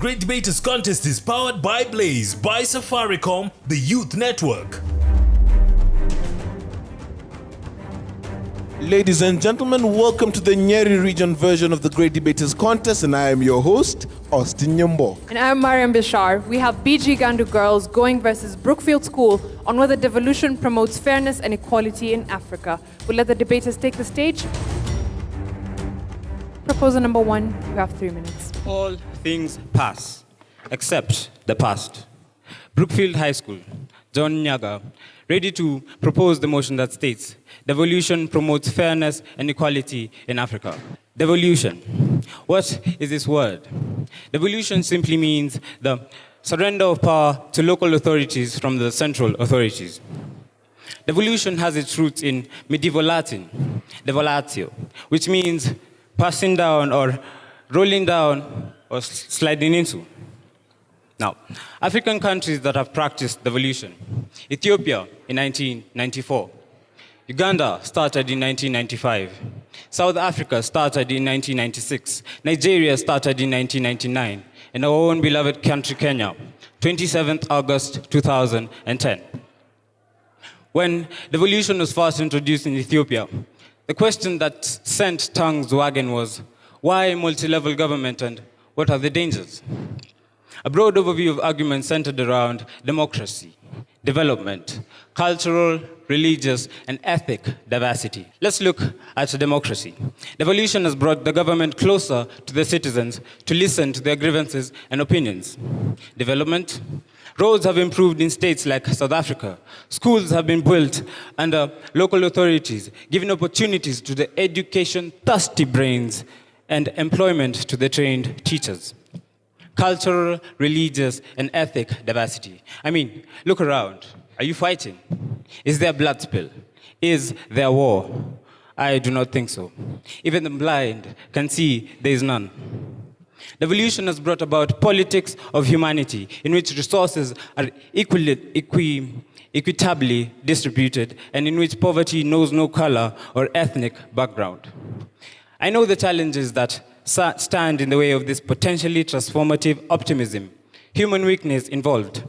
Great Debaters Contest is powered by Blaze, by Safaricom, the Youth Network. Ladies and gentlemen, welcome to the Nyeri region version of the Great Debaters Contest, and I am your host, Austin Nyambo. And I'm Mariam Bishar. We have BG Gandu girls going versus Broofield School on whether devolution promotes fairness and equality in Africa. We'll let the debaters take the stage. Proposal number 1, you have 3 minutes. All things pass, except the past. Broofield High School, John Nyaga, ready to propose the motion that states, devolution promotes fairness and equality in Africa. Devolution. What is this word? Devolution simply means the surrender of power to local authorities from the central authorities. Devolution has its roots in medieval Latin, devolatio, which means passing down or rolling down or sliding into. Now, African countries that have practiced devolution: Ethiopia in 1994, Uganda started in 1995, South Africa started in 1996, Nigeria started in 1999, and our own beloved country, Kenya, 27th August 2010. When devolution was first introduced in Ethiopia, the question that sent tongues wagging was, why multi-level government and what are the dangers? A broad overview of arguments centered around democracy, development, cultural, religious, and ethnic diversity. Let's look at democracy. Devolution has brought the government closer to the citizens to listen to their grievances and opinions. Development. Roads have improved in states like South Africa. Schools have been built under local authorities, giving opportunities to the education-thirsty brains and employment to the trained teachers. Cultural, religious, and ethnic diversity. I mean, look around. Are you fighting? Is there blood spill? Is there war? I do not think so. Even the blind can see there is none. Devolution has brought about politics of humanity in which resources are equitably distributed and in which poverty knows no color or ethnic background. I know the challenges that stand in the way of this potentially transformative optimism, human weakness involved.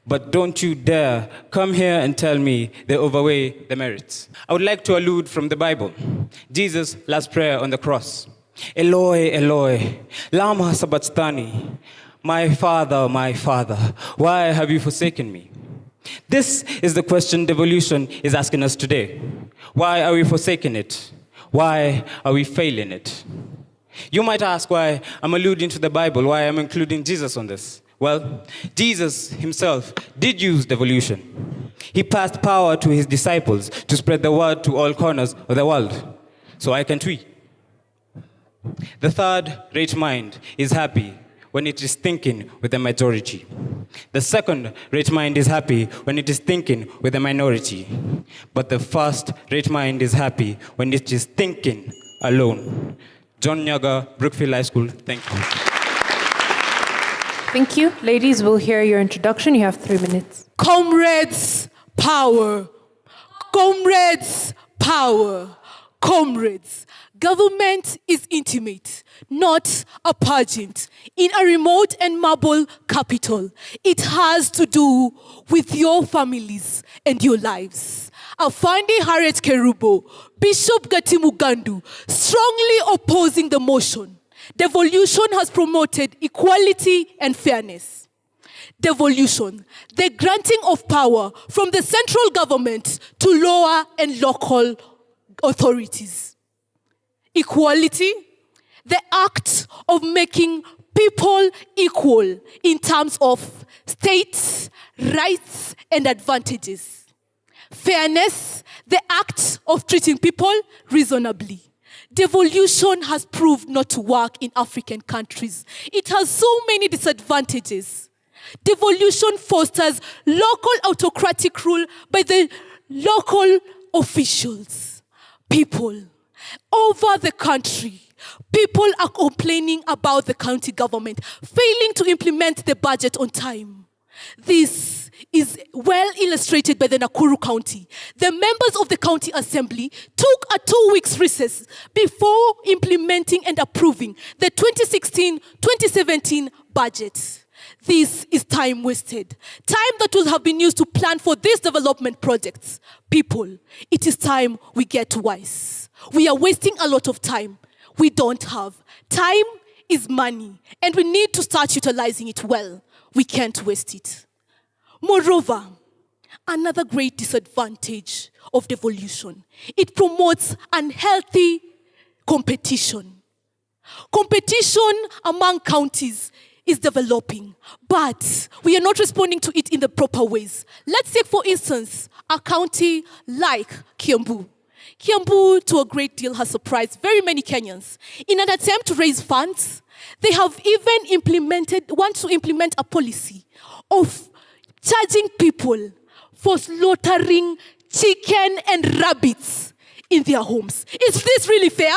But don't you dare come here and tell me they overweigh the merits. I would like to allude from the Bible, Jesus' last prayer on the cross. Eloi, Eloi, lama sabachthani. My Father, why have you forsaken me? This is the question devolution is asking us today. Why are we forsaking it? Why are we failing it? You might ask why I'm alluding to the Bible, why I'm including Jesus on this. Well, Jesus himself did use devolution. He passed power to his disciples to spread the word to all corners of the world. So I can tweet. The third-rate mind is happy when it is thinking with the majority. The second-rate mind is happy when it is thinking with the minority. But the first-rate mind is happy when it is thinking alone. John Nyaga, Broofield High School, thank you. Thank you. Ladies, we'll hear your introduction. You have 3 minutes. Comrades, power. Comrades, power. Comrades. Government is intimate, not a pageant. In a remote and marble capital, it has to do with your families and your lives. Afandi Harriet Kerubo, Bishop Gatimu Gandu, strongly opposing the motion. Devolution has promoted equality and fairness. Devolution, the granting of power from the central government to lower and local authorities. Equality, the act of making people equal in terms of states, rights, and advantages. Fairness, the act of treating people reasonably. Devolution has proved not to work in African countries. It has so many disadvantages. Devolution fosters local autocratic rule by the local officials. People over the country, people are complaining about the county government failing to implement the budget on time. This is well illustrated by the Nakuru County. The members of the county assembly took a 2-week recess before implementing and approving the 2016-2017 budget. This is time wasted. Time that will have been used to plan for these development projects. People, it is time we get wise. We are wasting a lot of time we don't have. Time is money, and we need to start utilizing it well. We can't waste it. Moreover, another great disadvantage of devolution, it promotes unhealthy competition. Competition among counties is developing, but we are not responding to it in the proper ways. Let's take, for instance, a county like Kiambu. Kiambu, to a great deal, has surprised very many Kenyans. In an attempt to raise funds, they have even want to implement a policy of charging people for slaughtering chicken and rabbits in their homes. Is this really fair?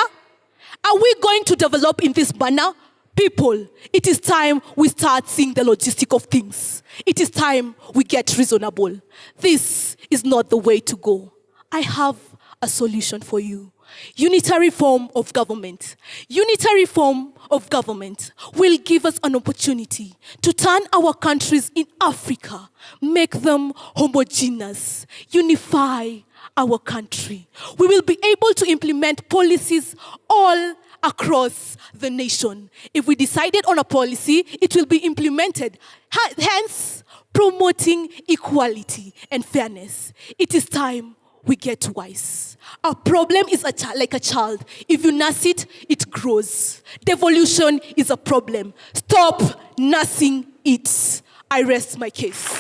Are we going to develop in this manner? People, it is time we start seeing the logistic of things. It is time we get reasonable. This is not the way to go. I have a solution for you. Unitary form of government. Unitary form of government will give us an opportunity to turn our countries in Africa, make them homogeneous, unify our country. We will be able to implement policies all across the nation. If we decided on a policy, it will be implemented. Hence, promoting equality and fairness. It is time we get wise. Our problem is like a child. If you nurse it, it grows. Devolution is a problem. Stop nursing it. I rest my case.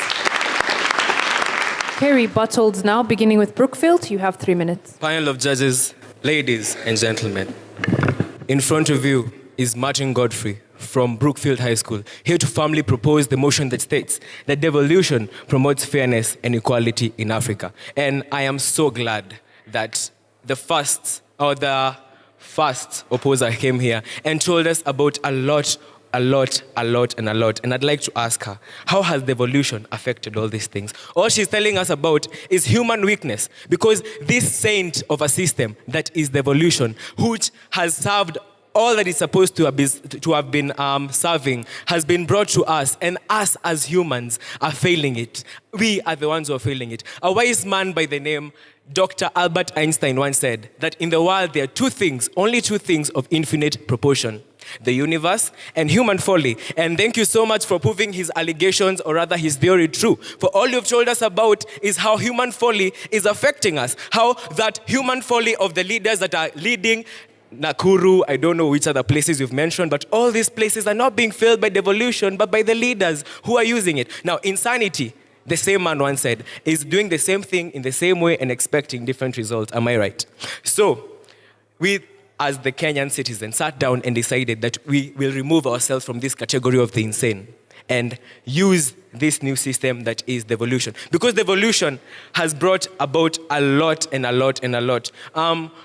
Okay, rebuttals now, beginning with Broofield. You have 3 minutes. Panel of judges, ladies and gentlemen. In front of you is Martin Godfrey from Broofield High School, here to firmly propose the motion that states that devolution promotes fairness and equality in Africa. And I am so glad that the first opposer came here and told us about a lot. And I'd like to ask her, how has devolution affected all these things? All she's telling us about is human weakness, because this saint of a system that is devolution, which has served all that it's supposed to have been serving, has been brought to us, and us as humans are failing it. We are the ones who are failing it. A wise man by the name Dr. Albert Einstein once said that in the world there are only two things of infinite proportion: the universe and human folly. And thank you so much for proving his allegations, or rather his theory, true. For all you've told us about is how human folly is affecting us. How that human folly of the leaders that are leading Nakuru, I don't know which other places you've mentioned, but all these places are not being filled by devolution, but by the leaders who are using it. Now, insanity, the same man once said, is doing the same thing in the same way and expecting different results. Am I right? So, we, as the Kenyan citizens, sat down and decided that we will remove ourselves from this category of the insane and use this new system that is devolution. Because devolution has brought about a lot.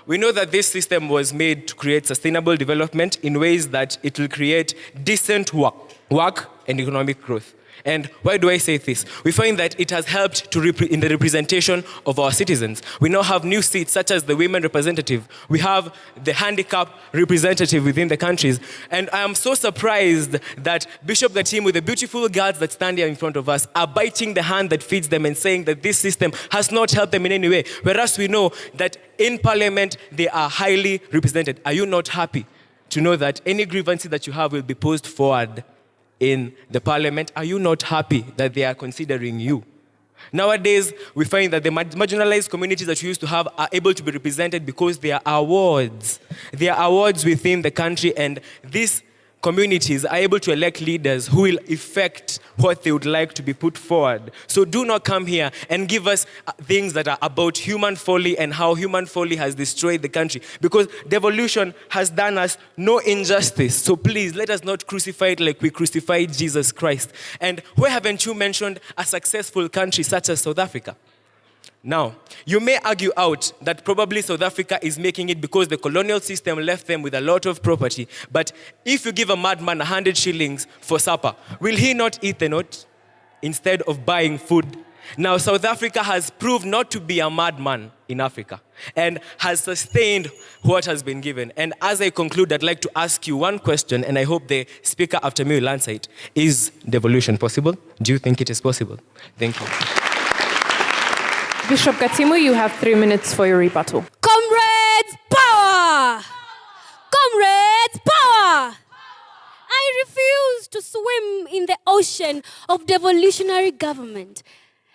We know that this system was made to create sustainable development in ways that it will create decent work and economic growth. And why do I say this? We find that it has helped in the representation of our citizens. We now have new seats such as the women representative. We have the handicap representative within the countries. And I am so surprised that Bishop Gatimu, the beautiful girls that stand here in front of us, are biting the hand that feeds them and saying that this system has not helped them in any way. Whereas we know that in Parliament, they are highly represented. Are you not happy to know that any grievances that you have will be posed forward in the Parliament? Are you not happy that they are considering you? Nowadays, we find that the marginalized communities that we used to have are able to be represented because there are awards. There are awards within the country, and these communities are able to elect leaders who will effect what they would like to be put forward. So do not come here and give us things that are about human folly and how human folly has destroyed the country, because devolution has done us no injustice. So please, let us not crucify it like we crucified Jesus Christ. And why haven't you mentioned a successful country such as South Africa? Now, you may argue out that probably South Africa is making it because the colonial system left them with a lot of property. But if you give a madman 100 shillings for supper, will he not eat the note instead of buying food? Now, South Africa has proved not to be a madman in Africa and has sustained what has been given. And as I conclude, I'd like to ask you one question, and I hope the speaker after me will answer it. Is devolution possible? Do you think it is possible? Thank you. Bishop Gatimu, you have 3 minutes for your rebuttal. Comrades, power! Comrades, power! I refuse to swim in the ocean of devolutionary government.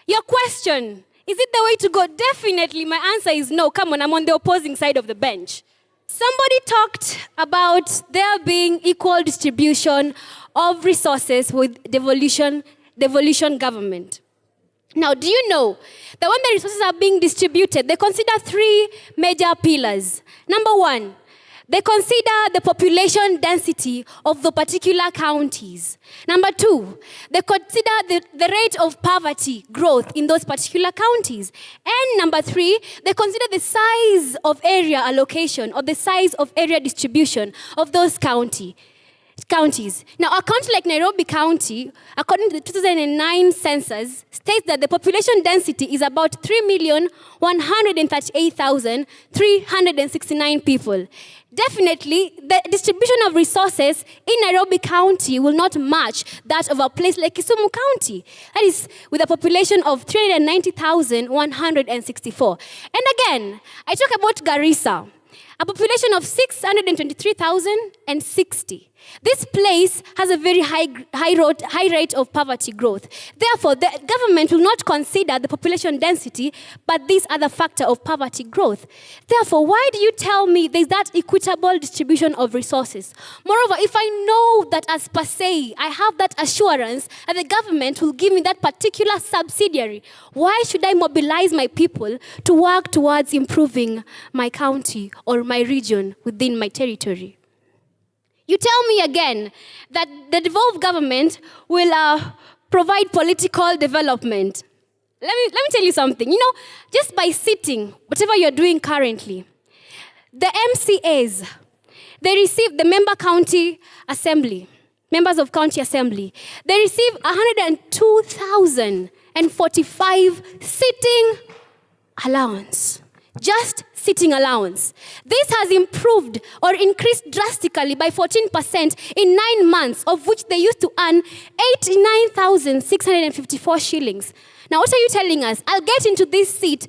Your question, is it the way to go? Definitely, my answer is no. Come on, I'm on the opposing side of the bench. Somebody talked about there being equal distribution of resources with devolution government. Now, do you know that when the resources are being distributed, they consider 3 major pillars. Number 1, they consider the population density of the particular counties. Number 2, they consider the rate of poverty growth in those particular counties. And number 3, they consider the size of area allocation or the size of area distribution of those counties. Now, a county like Nairobi County, according to the 2009 census, states that the population density is about 3,138,369 people. Definitely, the distribution of resources in Nairobi County will not match that of a place like Kisumu County. That is with a population of 390,164. And again, I talk about Garissa, a population of 623,060. This place has a very high rate of poverty growth. Therefore, the government will not consider the population density, but this other factor of poverty growth. Therefore, why do you tell me there's that equitable distribution of resources? Moreover, if I know that as per se, I have that assurance that the government will give me that particular subsidiary, why should I mobilize my people to work towards improving my county or my region within my territory? You tell me again that the devolved government will provide political development. Let me tell you something. You know, just by sitting, whatever you're doing currently, the MCAs, they receive the members of county assembly, they receive 102,045 sitting allowance. Just sitting allowance. This has improved or increased drastically by 14% in 9 months, of which they used to earn 89,654 shillings. Now, what are you telling us? I'll get into this seat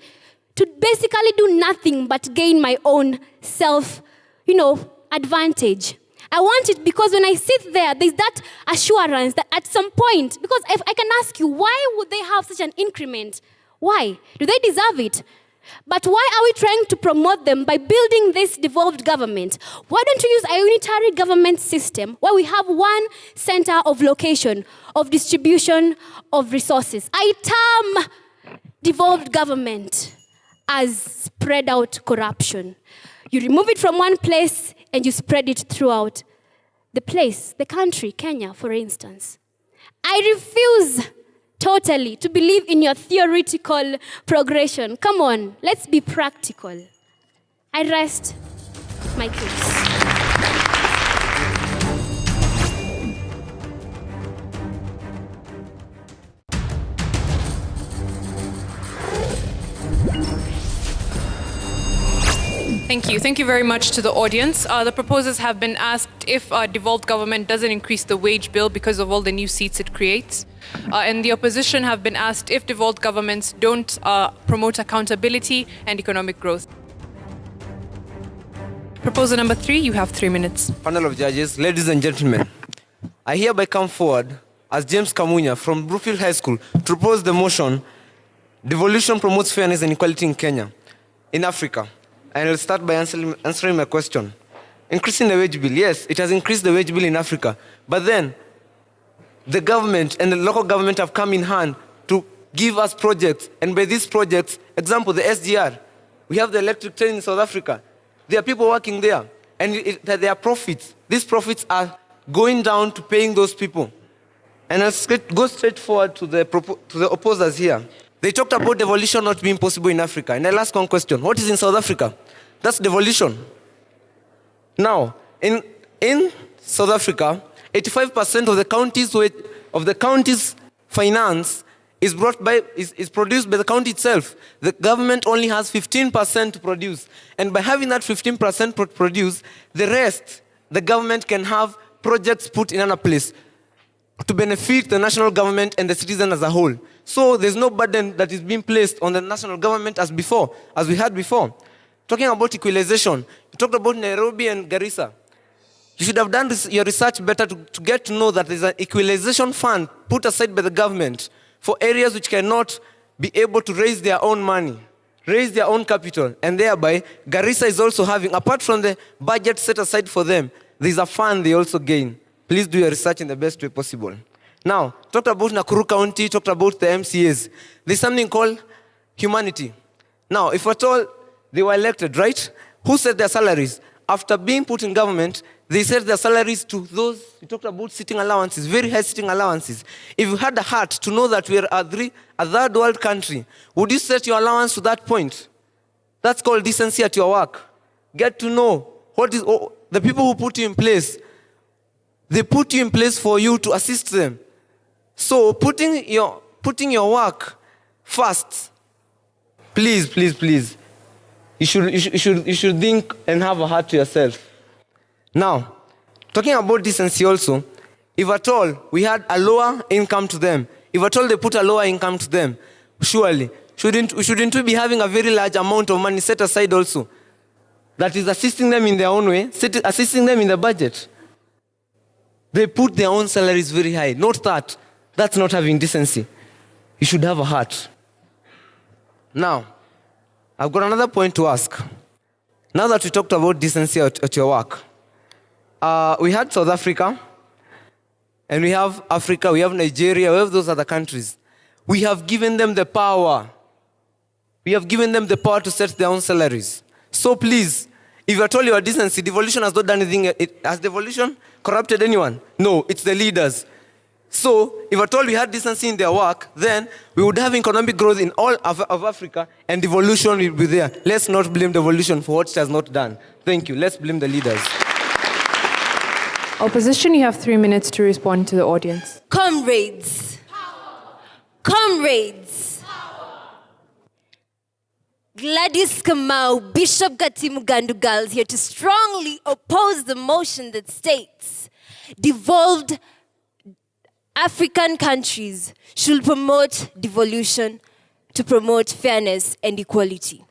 to basically do nothing but gain my own advantage. I want it because when I sit there, there's that assurance that at some point, because if I can ask you, why would they have such an increment? Why? Do they deserve it? But why are we trying to promote them by building this devolved government? Why don't you use a unitary government system where we have one center of location, of distribution of resources? I term devolved government as spread out corruption. You remove it from one place and you spread it throughout the place, the country, Kenya, for instance. I refuse totally to believe in your theoretical progression. Come on, let's be practical. I rest my case. Thank you. Thank you very much to the audience. The proposers have been asked if devolved government doesn't increase the wage bill because of all the new seats it creates. And the opposition have been asked if devolved governments don't promote accountability and economic growth. Proposal number 3, you have 3 minutes. Panel of judges, ladies and gentlemen, I hereby come forward as James Kamunya from Broofield High School to propose the motion, Devolution promotes fairness and equality in Kenya, in Africa. And I'll start by answering my question. Increasing the wage bill, yes, it has increased the wage bill in Africa. But then, the government and the local government have come in hand to give us projects. And by these projects, example, the SGR, we have the electric train in South Africa. There are people working there, and there are profits. These profits are going down to paying those people. And I'll go straight forward to the opposers here. They talked about devolution not being possible in Africa. And I'll ask one question. What is in South Africa? That's devolution. Now, in South Africa, 85% of the county's finance is produced by the county itself. The government only has 15% to produce. And by having that 15% produce, the rest, the government can have projects put in another place to benefit the national government and the citizen as a whole. So there's no burden that is being placed on the national government as we had before. Talking about equalization, you talked about Nairobi and Garissa. You should have done your research better to get to know that there's an equalization fund put aside by the government for areas which cannot be able to raise their own money, raise their own capital, and thereby Garissa is also having, apart from the budget set aside for them, there's a fund they also gain. Please do your research in the best way possible. Now, talked about Nakuru County, talked about the MCAs. There's something called humanity. Now, if at all they were elected, right? Who set their salaries? After being put in government, they set their salaries to those, you talked about sitting allowances, very high sitting allowances. If you had the heart to know that we are a third world country, would you set your allowance to that point? That's called decency at your work. Get to know the people who put you in place. They put you in place for you to assist them. So putting your work first, please, please, please. You should think and have a heart to yourself. Now, talking about decency also, if at all we had a lower income to them, if at all they put a lower income to them, surely, shouldn't we be having a very large amount of money set aside also that is assisting them in their own way, assisting them in the budget? They put their own salaries very high. Not that. That's not having decency. You should have a heart. Now, I've got another point to ask. Now that we talked about decency at your work, we had South Africa, and we have Africa, we have Nigeria, we have those other countries. We have given them the power. We have given them the power to set their own salaries. So please, if you are told you are decency, devolution has not done anything. Has devolution corrupted anyone? No, it's the leaders. So, if at all we had decency in their work, then we would have economic growth in all of Africa, and devolution will be there. Let's not blame devolution for what it has not done. Thank you. Let's blame the leaders. Opposition, you have 3 minutes to respond to the audience. Comrades. Comrades. Gladys Kamau, Bishop Gatimu Gandu girls here to strongly oppose the motion that states devolved African countries should promote devolution to promote fairness and equality.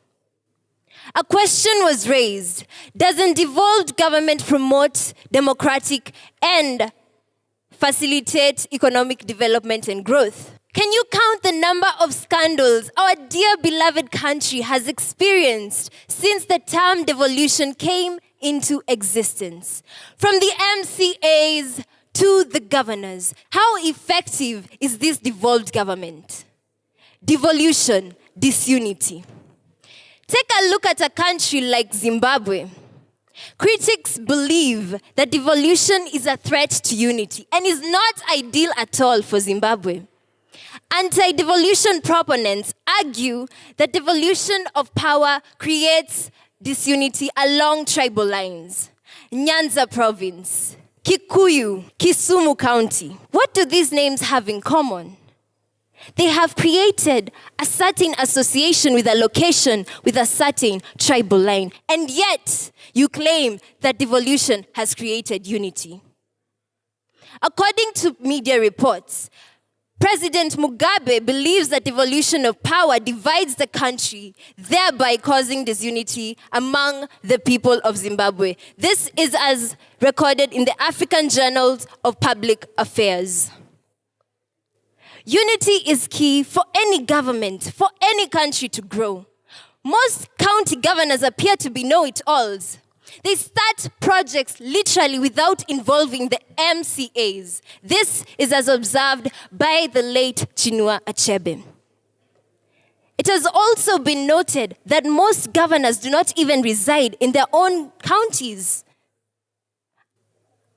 A question was raised. Doesn't devolved government promote democratic and facilitate economic development and growth? Can you count the number of scandals our dear beloved country has experienced since the term devolution came into existence? From the MCAs to the governors, how effective is this devolved government? Devolution, disunity. Take a look at a country like Zimbabwe. Critics believe that devolution is a threat to unity and is not ideal at all for Zimbabwe. Anti-devolution proponents argue that devolution of power creates disunity along tribal lines. Nyanza province, Kikuyu, Kisumu County. What do these names have in common? They have created a certain association with a location with a certain tribal line. And yet, you claim that devolution has created unity. According to media reports, President Mugabe believes that devolution of power divides the country, thereby causing disunity among the people of Zimbabwe. This is as recorded in the African Journals of Public Affairs. Unity is key for any government, for any country to grow. Most county governors appear to be know-it-alls. They start projects literally without involving the MCAs. This is as observed by the late Chinua Achebe. It has also been noted that most governors do not even reside in their own counties.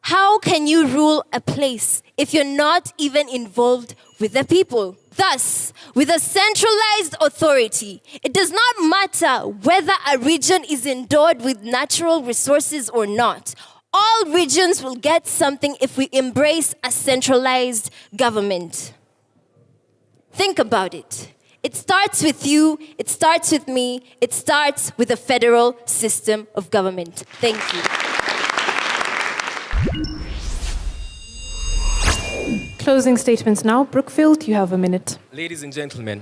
How can you rule a place if you're not even involved with the people? Thus, with a centralized authority, it does not matter whether a region is endowed with natural resources or not. All regions will get something if we embrace a centralized government. Think about it. It starts with you, it starts with me, it starts with a federal system of government. Thank you. Closing statements now. Broofield, you have a minute. Ladies and gentlemen,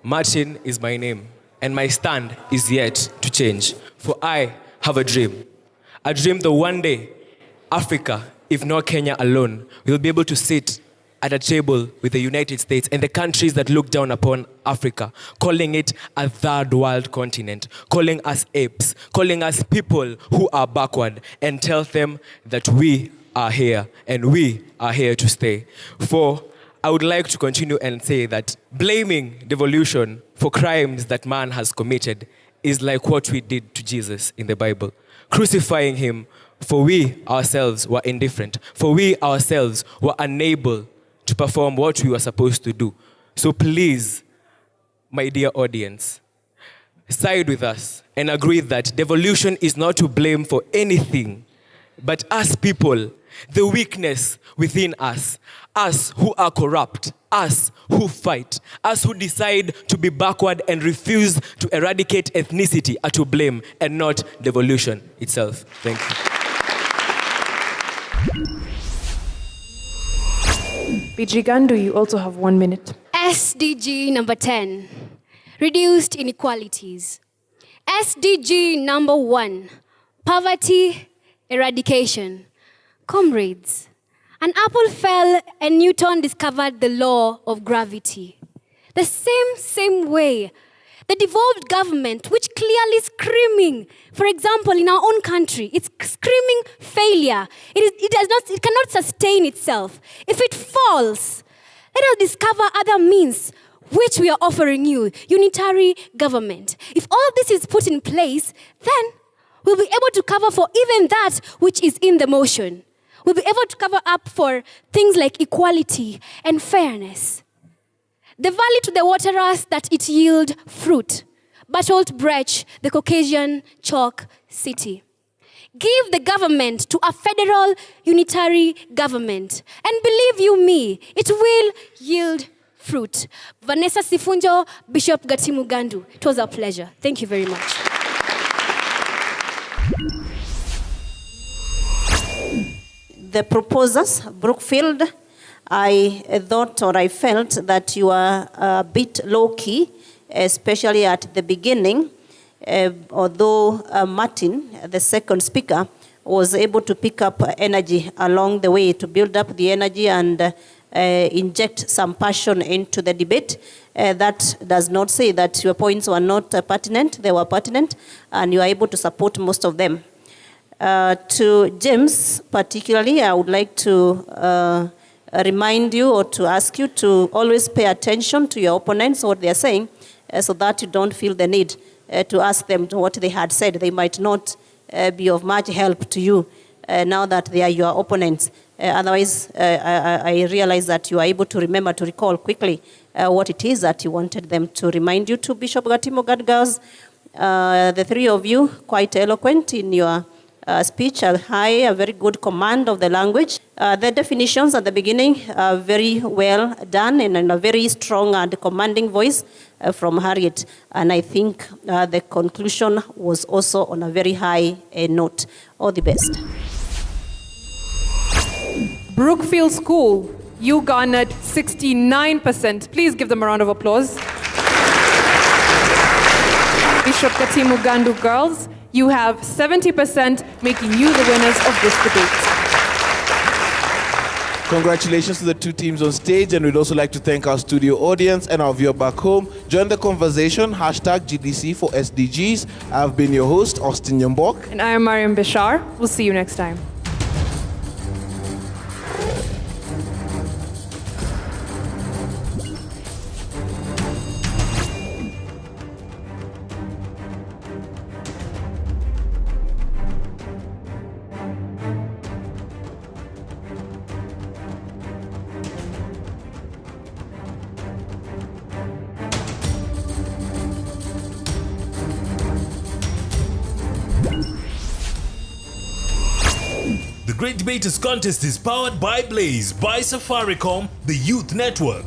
Martin is my name, and my stand is yet to change. For I have a dream that one day, Africa, if not Kenya alone, will be able to sit at a table with the United States and the countries that look down upon Africa, calling it a third world continent, calling us apes, calling us people who are backward, and tell them that we are here and we are here to stay. For I would like to continue and say that blaming devolution for crimes that man has committed is like what we did to Jesus in the Bible, crucifying him, for we ourselves were indifferent, for we ourselves were unable to perform what we were supposed to do. So please, my dear audience, side with us and agree that devolution is not to blame for anything, but us people, the weakness within us who are corrupt, us who fight, us who decide to be backward and refuse to eradicate ethnicity are to blame and not devolution itself. Thank you. BG Gandu, you also have 1 minute. SDG number 10, reduced inequalities. SDG number 1, poverty eradication. Comrades, an apple fell and Newton discovered the law of gravity. The same way, the devolved government, which clearly screaming, for example, in our own country, it's screaming failure. It cannot sustain itself. If it falls, let us discover other means which we are offering you, unitary government. If all this is put in place, then we'll be able to cover for even that which is in the motion. We'll be able to cover up for things like equality and fairness. The valley to the waterers that it yield fruit. Bertolt Brecht, the Caucasian chalk city. Give the government to a federal unitary government. And believe you me, it will yield fruit. Vanessa Sifunjo, Bishop Gatimu Gandu. It was a pleasure. Thank you very much. The proposers, Broofield, I thought or I felt that you are a bit low-key, especially at the beginning, although Martin, the second speaker, was able to pick up energy along the way to build up the energy and inject some passion into the debate. That does not say that your points were not pertinent. They were pertinent, and you are able to support most of them. To James, particularly, I would like to remind you or to ask you to always pay attention to your opponents, what they are saying, so that you don't feel the need to ask them what they had said. They might not be of much help to you now that they are your opponents. Otherwise, I realize that you are able to remember, to recall quickly what it is that you wanted them to remind you to. Bishop Gatimu Gandu girls, the three of you, quite eloquent in your speech, a very good command of the language. The definitions at the beginning are very well done and in a very strong and commanding voice from Harriet. And I think the conclusion was also on a very high note. All the best. Broofield School, you garnered 69%. Please give them a round of applause. Bishop Gatimu Gandu girls, you have 70%, making you the winners of this debate. Congratulations to the two teams on stage, and we'd also like to thank our studio audience and our viewer back home. Join the conversation, #GDC for SDGs. I've been your host, Austin Nyambok. And I am Mariam Bashar. We'll see you next time. The Great Debaters Contest is powered by Blaze, by Safaricom, the Youth Network.